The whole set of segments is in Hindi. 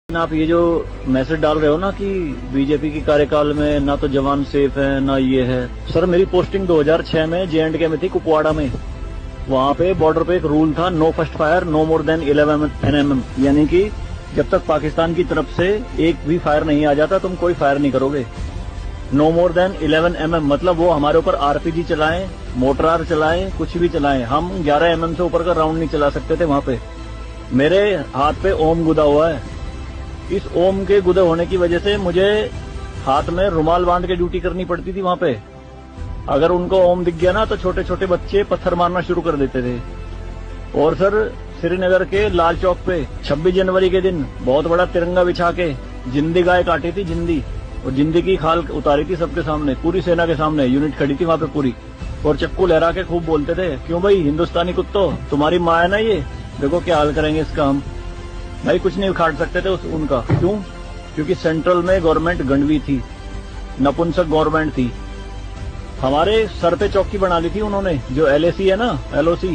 आप ये जो मैसेज डाल रहे हो ना कि बीजेपी की कार्यकाल में ना तो जवान सेफ है ना ये है। सर मेरी पोस्टिंग 2006 में J&K में थी, कुपवाड़ा में। वहाँ पे बॉर्डर पे एक रूल था, no first fire no more than 11 nm, यानी कि जब तक पाकिस्तान की तरफ से एक भी फायर नहीं आ जाता तुम कोई फायर नहीं करोगे। नो मोर देन 11 mm मतलब वो हमारे ऊपर RPG चलाएं, मोटरार चलाएं, कुछ भी चलाएं, हम 11 mm से ऊपर का राउंड नहीं चला सकते थे वहाँ पे। मेरे हाथ पे ओम गुदा हुआ है। इस ओम के गुदे होने की वजह से मुझे हाथ में रुमाल बांध के ड्यूटी करनी पड़ती थी वहाँ पे। अगर उनको ओम दिख गया ना तो छोटे छोटे बच्चे पत्थर मारना शुरू कर देते थे। और सर श्रीनगर के लाल चौक पे 26 जनवरी के दिन बहुत बड़ा तिरंगा बिछा के जिंदी गाय काटी थी, जिंदी, और जिंदी की खाल उतारी थी सबके सामने, पूरी सेना के सामने। यूनिट खड़ी थी वहाँ पे पूरी, और चक्कू लहरा के खूब बोलते थे, क्यों भाई हिंदुस्तानी कुत्तों, तुम्हारी माँ है ना ये, देखो क्या हाल करेंगे इसका हम। भाई कुछ नहीं उखाड़ सकते थे उनका। क्यों? क्योंकि सेंट्रल में गवर्नमेंट गंडवी थी, नपुंसक गवर्नमेंट थी। हमारे सर पे चौकी बना ली थी उन्होंने, जो LAC है ना, LOC,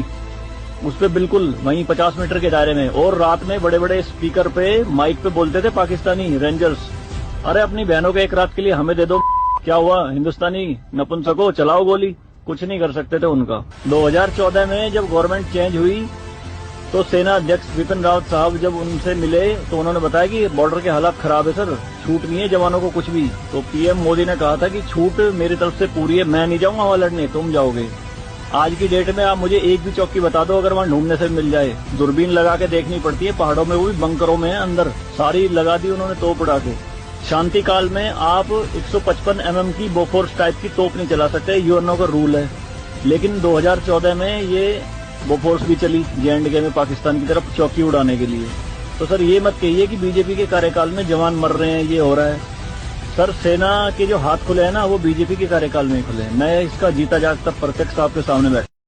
उस पे बिल्कुल वहीं 50 मीटर के दायरे में। और रात में बड़े बड़े स्पीकर पे माइक पे बोलते थे पाकिस्तानी रेंजर्स, अरे अपनी बहनों के एक रात के लिए हमें दे दो, क्या हुआ हिंदुस्तानी नपुंसको, चलाओ गोली। कुछ नहीं कर सकते थे उनका। 2014 में जब गवर्नमेंट चेंज हुई तो सेना अध्यक्ष बिपिन रावत साहब जब उनसे मिले तो उन्होंने बताया कि बॉर्डर के हालात खराब है सर, छूट नहीं है जवानों को कुछ भी। तो PM मोदी ने कहा था कि छूट मेरी तरफ से पूरी है, मैं नहीं जाऊंगा वहां लड़ने, तुम जाओगे। आज की डेट में आप मुझे एक भी चौकी बता दो अगर वहां ढूंढने से मिल जाए। दूरबीन लगा के देखनी पड़ती है पहाड़ों में, वो भी बंकरों में है अंदर, सारी लगा दी उन्होंने तोप उड़ा के। शांति काल में आप 155 mm की बोफोर्स टाइप की तोप नहीं चला सकते, यूएनओ का रूल है। लेकिन 2014 में ये बोफोर्स भी चली J&K में पाकिस्तान की तरफ चौकी उड़ाने के लिए। तो सर ये मत कहिए कि बीजेपी के कार्यकाल में जवान मर रहे हैं, ये हो रहा है। सर सेना के जो हाथ खुले हैं ना वो बीजेपी के कार्यकाल में ही खुले हैं। मैं इसका जीता जागता प्रत्यक्ष आपके सामने बैठा